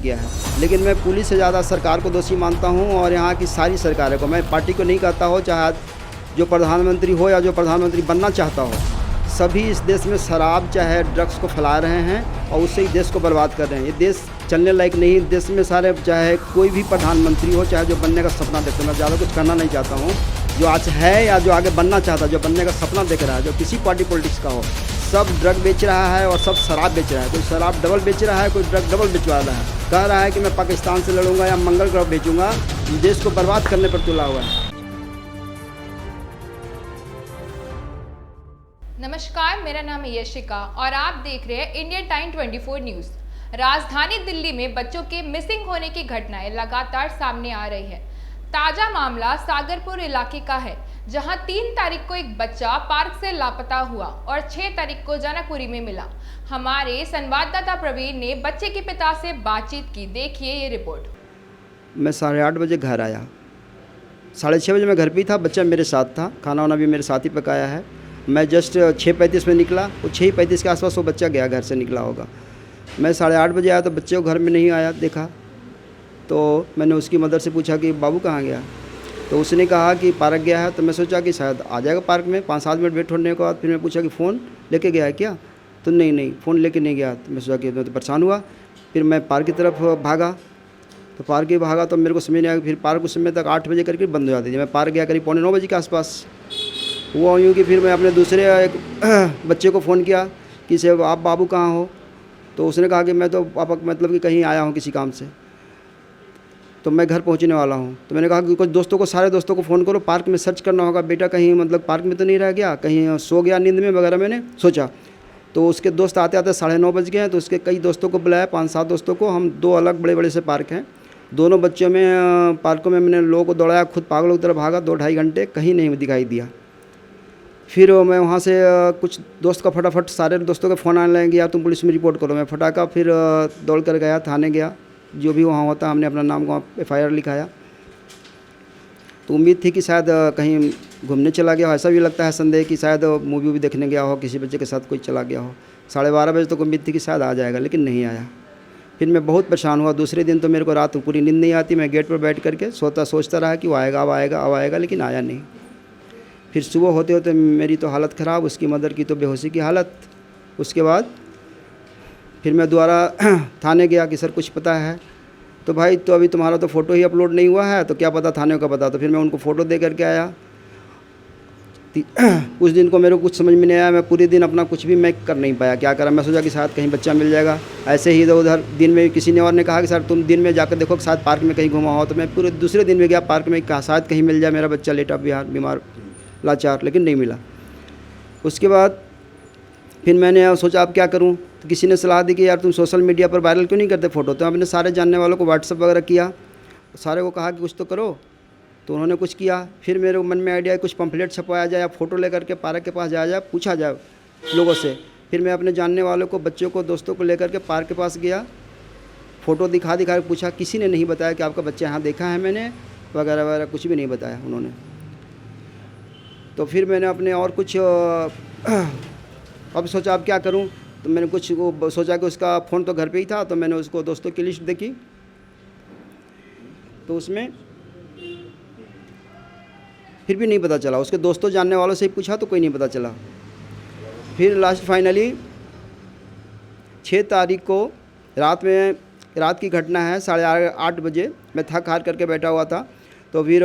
किया है। लेकिन मैं पुलिस से ज़्यादा सरकार को दोषी मानता हूँ और यहाँ की सारी सरकारों को। मैं पार्टी को नहीं कहता हो, चाहे जो प्रधानमंत्री हो या जो प्रधानमंत्री बनना चाहता हो, सभी इस देश में शराब चाहे ड्रग्स को फैला रहे हैं और उससे ही देश को बर्बाद कर रहे हैं। ये देश चलने लायक नहीं। देश में सारे चाहे कोई भी प्रधानमंत्री हो, चाहे जो बनने का सपना देखते हैं, मैं ज़्यादा कुछ करना नहीं चाहता हूँ, जो आज है या जो आगे बनना चाहता है, जो बनने का सपना देख रहा है, जो किसी पार्टी पॉलिटिक्स का हो, सब ड्रग बेच रहा है और सब शराब बेच रहा है। कोई शराब डबल बेच रहा है, कोई ड्रग डबल बेचवा रहा है। कह रहा है कि मैं पाकिस्तान से लड़ूंगा या मंगल ग्रह बेचूंगा। देश को बर्बाद करने पर तुला हुआ है। नमस्कार, मेरा नाम है यशिका और आप देख रहे हैं इंडियन टाइम 24 न्यूज़। राजधानी दिल्ली में बच्चों के मिसिंग होने की घटनाएं लगातार सामने आ रही है। ताज़ा मामला सागरपुर इलाके का है, जहां 3 तारीख को एक बच्चा पार्क से लापता हुआ और 6 तारीख को जनकपुरी में मिला। हमारे संवाददाता प्रवीण ने बच्चे के पिता से बातचीत की। देखिए ये रिपोर्ट। मैं 8:30 बजे घर आया, 6:30 बजे मैं घर पे ही था। बच्चा मेरे साथ था, खाना वाना भी मेरे साथ ही पकाया है। मैं जस्ट 6:35 में निकला, वो 6:35 के आसपास वो बच्चा गया, घर से निकला होगा। मैं 8:30 बजे आया तो बच्चे को घर में नहीं आया देखा। तो मैंने उसकी मदर से पूछा कि बाबू कहाँ गया, तो उसने कहा कि पार्क गया है। तो मैं सोचा कि शायद आ जाएगा पार्क में। 5-7 मिनट वेट होने के बाद फिर मैं पूछा कि फ़ोन लेके गया है क्या, तो नहीं फ़ोन लेके नहीं गया। तो मैं सोचा कि मैं तो परेशान हुआ। फिर मैं पार्क की तरफ भागा, तो पार्क ही भागा तो मेरे को समझ नहीं आया। फिर पार्क उस समय तक 8 बजे करके बंद हो जाती थी। मैं पार्क गया करीब 9:15 बजे के आसपास। हुआ यूँ कि फिर मैं अपने दूसरे एक बच्चे को फ़ोन किया कि से आप बाबू कहाँ हो, तो उसने कहा कि मैं तो पापा मतलब कि कहीं आया हूँ किसी काम से, तो मैं घर पहुँचने वाला हूँ। तो मैंने कहा कि कुछ दोस्तों को, सारे दोस्तों को फ़ोन करो, पार्क में सर्च करना होगा, बेटा कहीं मतलब पार्क में तो नहीं रह गया, कहीं सो गया नींद में वगैरह, मैंने सोचा। तो उसके दोस्त आते आते 9:30 बज गए हैं। तो उसके कई दोस्तों को बुलाया, 5-7 दोस्तों को। हम 2 अलग बड़े बड़े से पार्क हैं, दोनों बच्चों में पार्कों में मैंने लोगों को दौड़ाया, खुद पागलों की तरह भागा 2-2.5 घंटे, कहीं नहीं दिखाई दिया। फिर मैं वहाँ से कुछ दोस्त का फटाफट सारे दोस्तों के फ़ोन आने लगे, यार तुम पुलिस में रिपोर्ट करो। मैं फटाका फिर दौड़ कर गया, थाने गया, जो भी वहाँ होता हमने अपना नाम वहाँ FIR लिखाया। तो उम्मीद थी कि शायद कहीं घूमने चला गया हो, ऐसा भी लगता है संदेह कि शायद मूवी भी देखने गया हो, किसी बच्चे के साथ कोई चला गया हो। 12:30 बजे तक उम्मीद थी कि शायद आ जाएगा, लेकिन नहीं आया। फिर मैं बहुत परेशान हुआ। दूसरे दिन तो मेरे को रात पूरी नींद नहीं आती। मैं गेट पर बैठ करके सोचता रहा कि वो आएगा, अब आएगा, अब आएगा, लेकिन आया नहीं। फिर सुबह होते होते मेरी तो हालत ख़राब, उसकी मदर की तो बेहोशी की हालत। उसके बाद फिर मैं दोबारा थाने गया कि सर कुछ पता है, तो भाई तो अभी तुम्हारा तो फ़ोटो ही अपलोड नहीं हुआ है, तो क्या पता थाने का पता। तो फिर मैं उनको फ़ोटो दे करके आया। उस दिन को मेरे को कुछ समझ में नहीं आया। मैं पूरे दिन अपना कुछ भी मैं कर नहीं पाया, क्या करा। मैं सोचा कि शायद कहीं बच्चा मिल जाएगा। ऐसे ही इधर उधर दिन में किसी ने और ने कहा कि सर तुम दिन में जाकर देखो कि शायद पार्क में कहीं घुमा हो। तो मैं पूरे दूसरे दिन में गया पार्क में, कहा शायद कहीं मिल जाए मेरा बच्चा लेटा बीमार लाचार, लेकिन नहीं मिला। उसके बाद फिर मैंने सोचा अब क्या करूं। तो किसी ने सलाह दी कि यार तुम सोशल मीडिया पर वायरल क्यों नहीं करते फ़ोटो। तो मैंने सारे जानने वालों को व्हाट्सअप वगैरह किया, सारे को कहा कि कुछ तो करो। तो उन्होंने कुछ किया। फिर मेरे मन में आइडिया कुछ पंफलेट छपवाया जाए या फ़ोटो लेकर के पार्क के पास जाया जाए, पूछा जाए लोगों से। फिर मैं अपने जानने वालों को, बच्चों को, दोस्तों को लेकर के पार्क के पास गया, फ़ोटो दिखा के पूछा। किसी ने नहीं बताया कि आपका बच्चा यहाँ देखा है मैंने, वगैरह वगैरह, कुछ भी नहीं बताया उन्होंने। तो फिर मैंने अपने और कुछ अब सोचा अब क्या करूं। तो मैंने कुछ वो सोचा कि उसका फ़ोन तो घर पे ही था, तो मैंने उसको दोस्तों की लिस्ट देखी, तो उसमें फिर भी नहीं पता चला। उसके दोस्तों जानने वालों से ही पूछा तो कोई नहीं पता चला। फिर लास्ट फाइनली 6 तारीख को रात की घटना है, 8:30 बजे मैं थक हार करके बैठा हुआ था। तो फिर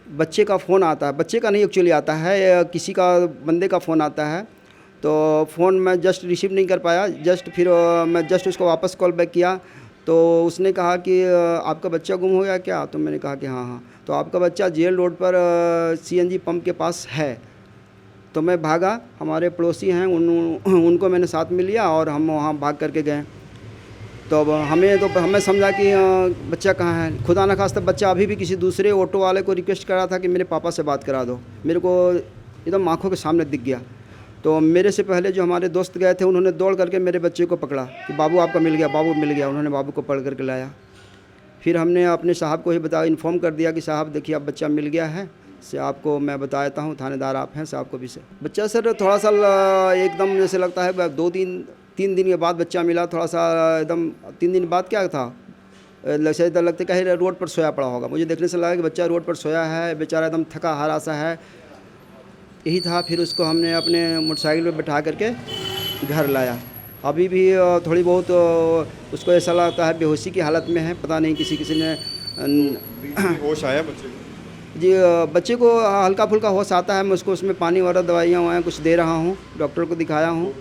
बच्चे का फ़ोन आता है, बच्चे का नहीं एक्चुअली आता है, किसी का बंदे का फ़ोन आता है। तो फ़ोन मैं जस्ट रिसीव नहीं कर पाया। फिर मैं उसको वापस कॉल बैक किया, तो उसने कहा कि आपका बच्चा गुम हो गया क्या। तो मैंने कहा कि हाँ। तो आपका बच्चा जेल रोड पर CNG पंप के पास है। तो मैं भागा, हमारे पड़ोसी हैं उनको मैंने साथ में लिया और हम वहाँ भाग करके गए। तो हमें समझा कि बच्चा कहाँ है। खुदा न खास्ता बच्चा अभी भी किसी दूसरे ऑटो वाले को रिक्वेस्ट कर रहा था कि मेरे पापा से बात करा दो। मेरे को एकदम आँखों के सामने दिख गया। तो मेरे से पहले जो हमारे दोस्त गए थे, उन्होंने दौड़ करके मेरे बच्चे को पकड़ा कि बाबू आपका मिल गया, बाबू मिल गया। उन्होंने बाबू को पकड़ करके लाया। फिर हमने अपने साहब को ही इन्फॉर्म कर दिया कि साहब देखिए अब बच्चा मिल गया है, से आपको मैं बता देता हूँ, थानेदार आप हैं, साहब को भी से बच्चा सर थोड़ा सा एकदम जैसे लगता है 2 दिन 3 दिन के बाद बच्चा मिला, थोड़ा सा एकदम 3 दिन बाद क्या था, लगता लगता कहीं रोड पर सोया पड़ा होगा। मुझे देखने से लगा कि बच्चा रोड पर सोया है, बेचारा एकदम थका हारा सा है, यही था। फिर उसको हमने अपने मोटरसाइकिल पर बैठा करके घर लाया। अभी भी थोड़ी बहुत उसको ऐसा लगता है बेहोशी की हालत में है, पता नहीं किसी ने होश आया बच्चे को? जी बच्चे को हल्का फुल्का होश आता है। मैं उसको उसमें पानी वगैरह दवाइयाँ ववाइयाँ कुछ दे रहा हूँ, डॉक्टर को दिखाया हूँ।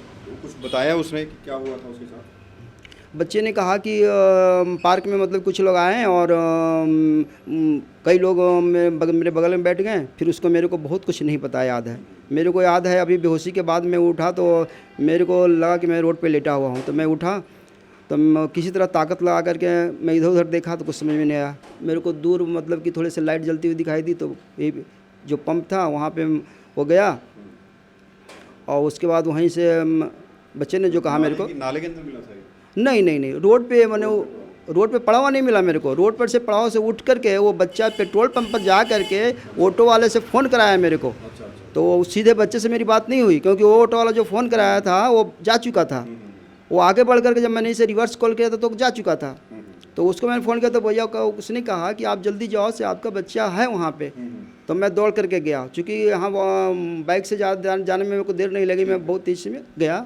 कुछ बताया उसने कि क्या हुआ था उसके साथ? बच्चे ने कहा कि पार्क में मतलब कुछ लोग आए और कई लोग मेरे बगल में बैठ गए। फिर उसको मेरे को बहुत कुछ नहीं पता याद है। मेरे को याद है अभी बेहोशी के बाद मैं उठा तो मेरे को लगा कि मैं रोड पे लेटा हुआ हूँ, तो मैं उठा तो किसी तरह ताकत लगा करके मैं इधर उधर देखा तो कुछ समझ में नहीं आया। मेरे को दूर मतलब कि थोड़े से लाइट जलती हुई दिखाई दी, तो ये जो पंप था वहाँ पे वो गया और उसके बाद वहीं से बच्चे ने जो कहा मेरे को, नाले के अंदर मिला था ये? नहीं रोड पे, मैंने रोड पे पड़ा हुआ नहीं मिला मेरे को। रोड पर से पड़ाव से उठ करके वो बच्चा पेट्रोल पंप पर जा करके ऑटो वाले से फ़ोन कराया मेरे को। तो सीधे बच्चे से मेरी बात नहीं हुई, क्योंकि वो ऑटो वाला जो फ़ोन कराया था वो जा चुका था। वो आगे बढ़ करके जब मैंने इसे रिवर्स कॉल किया था तो जा चुका था। तो उसको मैंने फ़ोन किया तो भैया का उसने कहा कि आप जल्दी जाओ से आपका बच्चा है वहाँ पे। तो मैं दौड़ करके गया, चूँकि यहाँ बाइक से जाने में मेरे को देर नहीं लगी, मैं बहुत तेज़ी में गया।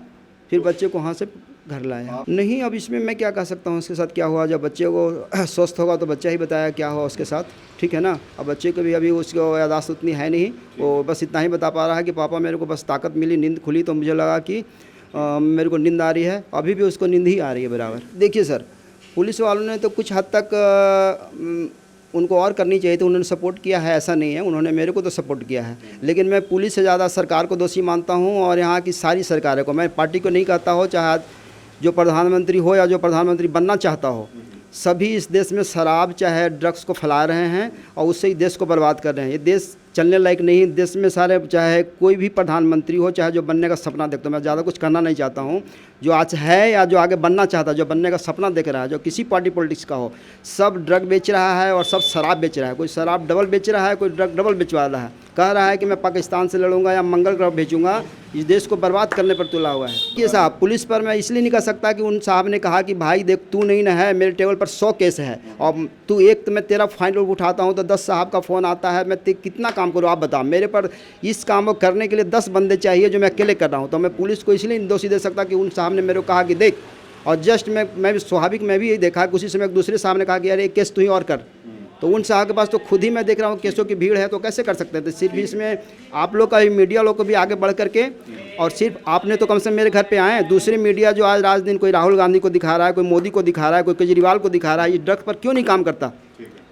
फिर बच्चे को वहाँ से घर लाया। नहीं, अब इसमें मैं क्या कह सकता हूँ उसके साथ क्या हुआ। जब बच्चे को स्वस्थ होगा तो बच्चा ही बताया क्या हुआ उसके साथ, ठीक है ना। अब बच्चे को भी अभी उसको याददाश्त उतनी है नहीं, वो बस इतना ही बता पा रहा है कि पापा मेरे को बस ताकत मिली, नींद खुली तो मुझे लगा कि मेरे को नींद आ रही है। अभी भी उसको नींद ही आ रही है बराबर। देखिए सर, पुलिस वालों ने तो कुछ हद तक उनको और करनी चाहिए थी, उन्होंने सपोर्ट किया है ऐसा नहीं है, उन्होंने मेरे को तो सपोर्ट किया है। लेकिन मैं पुलिस से ज़्यादा सरकार को दोषी मानता हूँ और यहाँ की सारी सरकारों को। मैं पार्टी को नहीं कहता हो, चाहे जो प्रधानमंत्री हो या जो प्रधानमंत्री बनना चाहता हो, सभी इस देश में शराब चाहे ड्रग्स को फैला रहे हैं और उससे ही देश को बर्बाद कर रहे हैं। ये देश चलने लायक नहीं। देश में सारे चाहे कोई भी प्रधानमंत्री हो, चाहे जो बनने का सपना देखता हूँ, मैं ज़्यादा कुछ करना नहीं चाहता हूँ, जो आज है या जो आगे बनना चाहता है, जो बनने का सपना देख रहा है, जो किसी पार्टी पॉलिटिक्स का हो, सब ड्रग बेच रहा है और सब शराब बेच रहा है। कोई शराब डबल बेच रहा है, कोई ड्रग डबल बेचवा रहा है, कह रहा है कि मैं पाकिस्तान से लड़ूंगा या मंगल ग्रह भेजूंगा। इस देश को बर्बाद करने पर तुला हुआ है। ये साहब पुलिस पर मैं इसलिए नहीं कह सकता कि उन साहब ने कहा कि भाई देख तू नहीं ना है, मेरे टेबल पर 100 केस है और तू एक तो मैं तेरा फाइल उठाता हूँ तो 10 साहब का फ़ोन आता है, मैं कितना काम करूँ आप बता। मेरे पर इस काम को करने के लिए 10 बंदे चाहिए जो मैं अकेले कर रहा हूँ। तो मैं पुलिस को इसलिए नहीं दोषी दे सकता कि उन साहब ने मेरे को कहा कि देख, और जस्ट मैं भी स्वाभाविक मैं भी यही देखा कि उसी समय एक दूसरे साहब ने कहा कि यार एक केस तू ही और कर। तो उन साहब के पास तो खुद ही मैं देख रहा हूँ केसों की भीड़ है, तो कैसे कर सकते थे। सिर्फ इसमें आप लोग का भी, मीडिया लोग को भी आगे बढ़ करके, और सिर्फ आपने तो कम से कम मेरे घर पे आए, दूसरे मीडिया जो आज रात दिन कोई राहुल गांधी को दिखा रहा है, कोई मोदी को दिखा रहा है, कोई केजरीवाल को दिखा रहा है, ये ड्रग्स पर क्यों नहीं काम करता।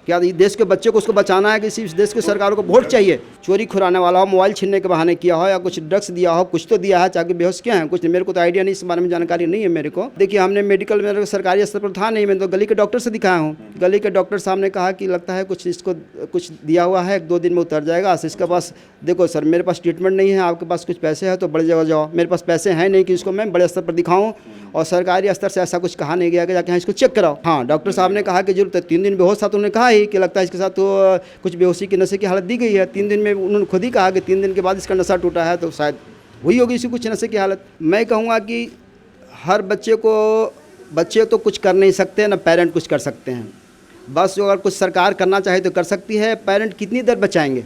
क्या इस देश के बच्चे को उसको बचाना है कि सिर्फ देश की सरकारों को वोट चाहिए। चोरी खुराने वाला हो, मोबाइल छीनने के बहाने किया हो या कुछ ड्रग्स दिया हो, कुछ तो दिया है, चाहे बेहोश क्या है कुछ नहीं, मेरे को तो आइडिया नहीं, इस बारे में जानकारी नहीं है मेरे को। देखिए हमने मेडिकल मेरे सरकारी स्तर पर था नहीं, मैं तो गली के डॉक्टर से दिखाया हूँ। गली के डॉक्टर साहब ने कहा कि लगता है कुछ इसको कुछ दिया हुआ है, 1-2 दिन में उतर जाएगा। इसके पास देखो सर, मेरे पास ट्रीटमेंट नहीं है, आपके पास कुछ पैसे हैं तो बड़ी जगह जाओ। मेरे पास पैसे हैं नहीं कि इसको मैं बड़े स्तर पर दिखाऊँ, और सरकारी स्तर से ऐसा कुछ कहा नहीं गया कि जाके हाँ इसको चेक कराओ। हाँ, डॉक्टर साहब ने कहा कि जरूरत है। 3 दिन बेहोश था तो उन्होंने कहा ही कि लगता है इसके साथ तो कुछ बेहोशी की नशे की हालत दी गई है। 3 दिन में उन्होंने खुद ही कहा कि 3 दिन के बाद इसका नशा टूटा है, तो शायद हुई होगी इसी कुछ नशे की हालत। मैं कहूँगा कि हर बच्चे तो कुछ कर नहीं सकते, ना पेरेंट कुछ कर सकते हैं। बस जो अगर कुछ सरकार करना चाहे तो कर सकती है। पेरेंट कितनी देर बचाएंगे,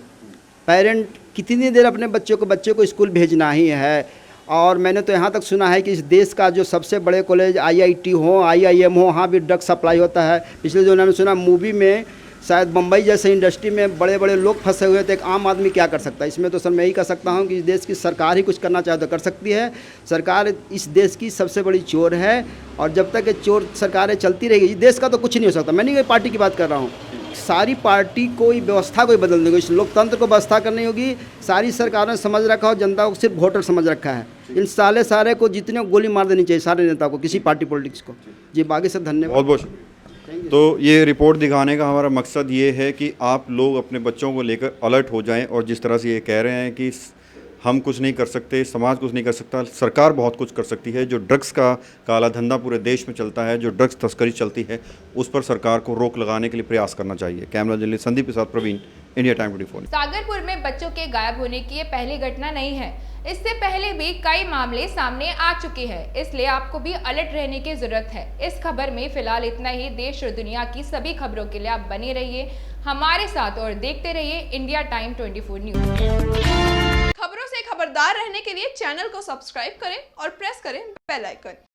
पेरेंट कितनी देर अपने बच्चे को स्कूल भेजना ही है। और मैंने तो यहाँ तक सुना है कि इस देश का जो सबसे बड़े कॉलेज IIT हो, IIM हो, वहाँ भी ड्रग सप्लाई होता है। पिछले जो उन्होंने सुना मूवी में, शायद बम्बई जैसे इंडस्ट्री में बड़े बड़े लोग फंसे हुए थे, एक आम आदमी क्या कर सकता है। इसमें तो सर मैं यही कह सकता हूँ कि इस देश की सरकार ही कुछ करना चाहे तो कर सकती है। सरकार इस देश की सबसे बड़ी चोर है, और जब तक ये चोर सरकारें चलती रहेगी इस देश का तो कुछ नहीं हो सकता। मैं नहीं कोई पार्टी की बात कर रहा हूँ, सारी पार्टी कोई व्यवस्था कोई बदल देगी, इस लोकतंत्र को व्यवस्था करनी होगी। सारी सरकारों ने समझ रखा हो, जनता को सिर्फ वोटर समझ रखा है। इन सारे को जितने गोली मार देनी चाहिए सारे नेता को, किसी पार्टी पॉलिटिक्स को। जी बाकी सब धन्यवाद। बहुत बहुत शुक्रिया। तो ये रिपोर्ट दिखाने का हमारा मकसद ये है कि आप लोग अपने बच्चों को लेकर अलर्ट हो जाएं, और जिस तरह से ये कह रहे हैं कि हम कुछ नहीं कर सकते, समाज कुछ नहीं कर सकता, सरकार बहुत कुछ कर सकती है। जो ड्रग्स का काला धंधा पूरे देश में चलता है, जो ड्रग्स तस्करी चलती है, उस पर सरकार को रोक लगाने के लिए प्रयास करना चाहिए। कैमरा जर्नलिस्ट संदीप के साथ प्रवीण, इंडिया टाइम 24। सागरपुर में बच्चों के गायब होने की ये पहली घटना नहीं है। इससे पहले भी कई मामले सामने आ चुके हैं, इसलिए आपको भी अलर्ट रहने की जरूरत है। इस खबर में फिलहाल इतना ही। देश और दुनिया की सभी खबरों के लिए आप बने रहिए हमारे साथ और देखते रहिए इंडिया टाइम 24 न्यूज। खबरों से खबरदार रहने के लिए चैनल को सब्सक्राइब करें और प्रेस करें बेल आइकन।